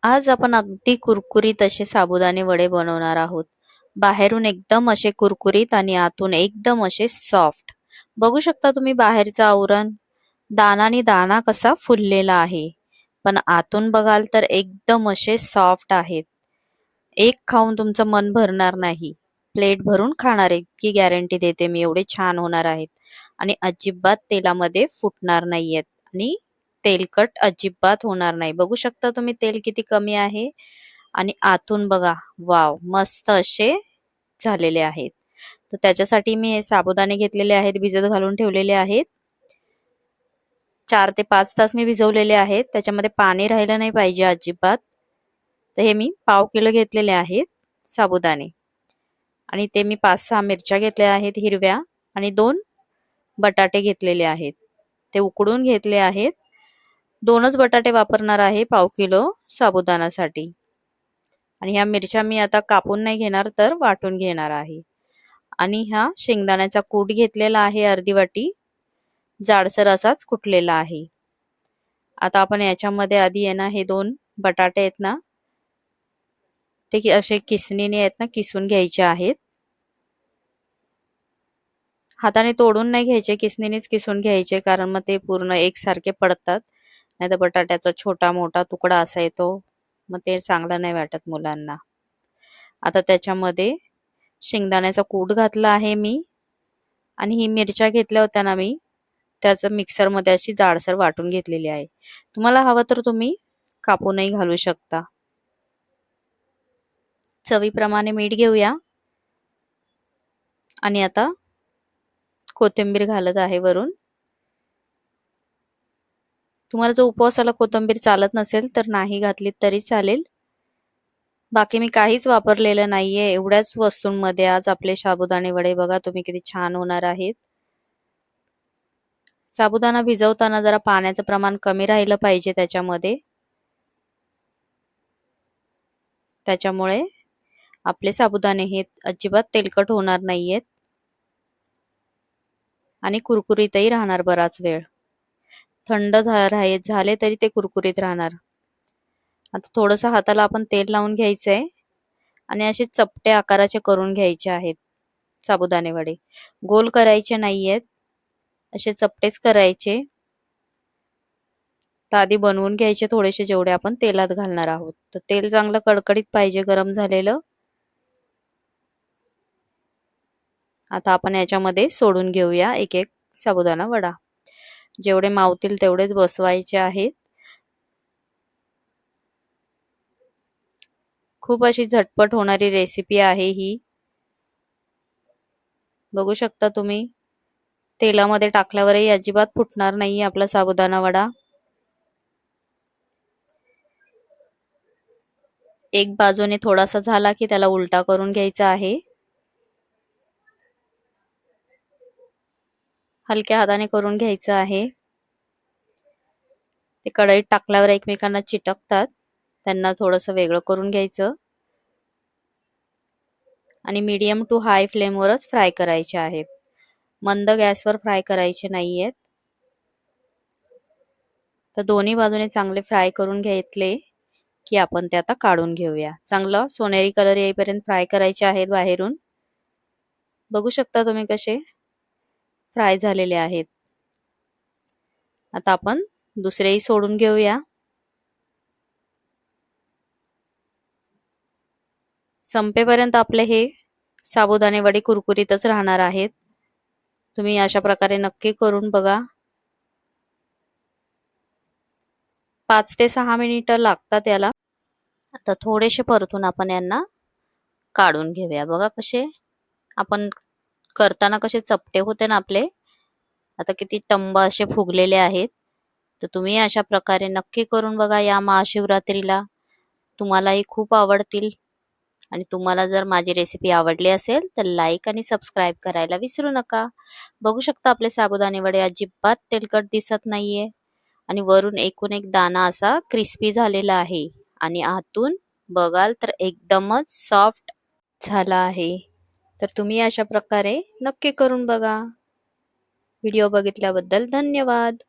आज आपण अगदी कुरकुरीत असे साबुदाणे वडे बनवणार आहोत. बाहेरून एकदम असे कुरकुरीत आणि आतून एकदम असे सॉफ्ट. बघू शकता तुम्ही बाहेरचं आवरण दानानी दाना कसा फुललेला आहे. पण आतून बघाल तर एकदम असे सॉफ्ट आहेत. एक खाऊन तुमचं मन भरणार नाही. प्लेट भरून खाणार इतकी गॅरंटी देते मी. एवढे छान होणार आहेत आणि अजिबात तेलामध्ये फुटणार नाहीयेत आणि तेलकट अजिबात होणार नाही. बघू शकता तुम्ही तेल किती कमी आहे आणि आतून बघा वाव मस्त असे झालेले आहेत. तर त्याच्यासाठी मी हे साबुदाणे घेतलेले आहेत, भिजत घालून ठेवलेले आहेत. 4 ते 5 तास मी भिजवलेले आहेत. त्याच्यामध्ये पाणी राहिलं नाही पाहिजे अजिबात. तर हे मी पाव किलो घेतलेले आहेत साबुदाणे आणि ते मी 5-6 मिरच्या घेतल्या आहेत हिरव्या आणि 2 बटाटे घेतलेले आहेत. ते उकडून घेतले आहेत. 2च बटाटे वापरणार आहे पाव किलो साबुदाण्यासाठी. आणि ह्या मिरच्या मी आता कापून नाही घेणार तर वाटून घेणार आहे. आणि हा शेंगदाण्याचा कूट घेतलेला आहे अर्धी वाटी. जाडसर असाच कुटलेला आहे. आता आपण याच्यामध्ये आधी आहे ना हे 2 बटाटे आहेत ना ते असे किसणीने आहेत ना किसून घ्यायचे आहेत. हाताने तोडून नाही घ्यायचे, किसणीनेच किसून घ्यायचे कारण मग ते पूर्ण एकसारखे पडतात. नाहीतर बटाट्याचा छोटा मोठा तुकडा असा येतो. मग ते चांगलं नाही वाटत मुलांना. आता त्याच्यामध्ये शेंगदाण्याचा कूट घातला आहे मी आणि ही मिरच्या घेतल्या होत्या ना मी त्याचं मिक्सरमध्ये अशी जाडसर वाटून घेतलेली आहे. तुम्हाला हवं तर तुम्ही कापूनही घालू शकता. चवीप्रमाणे मीठ घेऊया आणि आता कोथिंबीर घालत आहे वरून. तुम्हाला जर उपवासाला कोथिंबीर चालत नसेल तर नाही घातली तरी चालेल. बाकी मी काहीच वापरलेलं नाहीये. एवढ्याच वस्तूंमध्ये आज आपले साबुदाणे वडे बघा तुम्ही किती छान होणार आहेत. साबुदाणा भिजवताना जरा पाण्याचं प्रमाण कमी राहिलं पाहिजे त्याच्यामध्ये. त्याच्यामुळे आपले साबुदाणे हे अजिबात तेलकट होणार नाहीयेत आणि कुरकुरीतही राहणार बराच वेळ. थंड झाले तरी ते कुरकुरीत राहणार. आता थोडंसं हाताला आपण तेल लावून घ्यायचंय आणि असे चपटे आकाराचे करून घ्यायचे आहेत साबुदाणे वडे. गोल करायचे नाहीयेत, असे चपटेच करायचे. तर आधी बनवून घ्यायचे थोडेसे जेवढे आपण तेलात घालणार आहोत. तर तेल चांगलं कडकडीत पाहिजे गरम झालेलं. आता आपण याच्यामध्ये सोडून घेऊया एक एक साबुदाणा वडा. जेवढे मावतील तेवढेच बसवायचे आहेत. खूप अशी झटपट होणारी रेसिपी आहे ही. बघू शकता तुम्ही तेलामध्ये टाकल्यावरही अजिबात फुटणार नाही आपला साबुदाणा वडा. एक बाजूने थोडासा झाला की त्याला उलटा करून घ्यायचा आहे. हलक्या हाताने करून घ्यायचं आहे. ते कढईत टाकल्यावर एकमेकांना चिटकतात. त्यांना थोडंसं वेगळं करून घ्यायचं आणि मीडियम टू हाय फ्लेमवरच फ्राय करायचे आहेत. मंद गॅसवर फ्राय करायचे नाहीयेत. तर दोन्ही बाजूने चांगले फ्राय करून घेतले की आपण ते आता काढून घेऊया. चांगलं सोनेरी कलर येईपर्यंत फ्राय करायचे आहेत बाहेरून. बघू शकता तुम्ही कसे फ्राय झालेले आहेत. आता आपण दुसरेही सोडून घेऊया. संपेपर्यंत आपले हे साबुदाणे वडे कुरकुरीतच राहणार आहेत. तुम्ही अशा प्रकारे नक्की करून बघा. 5 ते 6 मिनिटं लागतात याला. आता थोडेसे परतून आपण यांना काढून घेऊया. बघा कसे आपण करताना कसे चपटे होते ना आपले, आता किती टंब असे फुगलेले आहेत. तर तुम्ही अशा प्रकारे नक्की करून बघा या महाशिवरात्रीला. तुम्हालाही खूप आवडतील. आणि तुम्हाला जर माझी रेसिपी आवडली असेल तर लाईक आणि सबस्क्राईब करायला विसरू नका. बघू शकता आपले साबुदाणे वडे अजिबात तेलकट दिसत नाहीये आणि वरून एकूण एक दाना असा क्रिस्पी झालेला आहे आणि आतून बघाल तर एकदमच सॉफ्ट झाला आहे. तर तुम्ही अशा प्रकारे नक्की करून बघा. व्हिडिओ बघितल्याबद्दल धन्यवाद.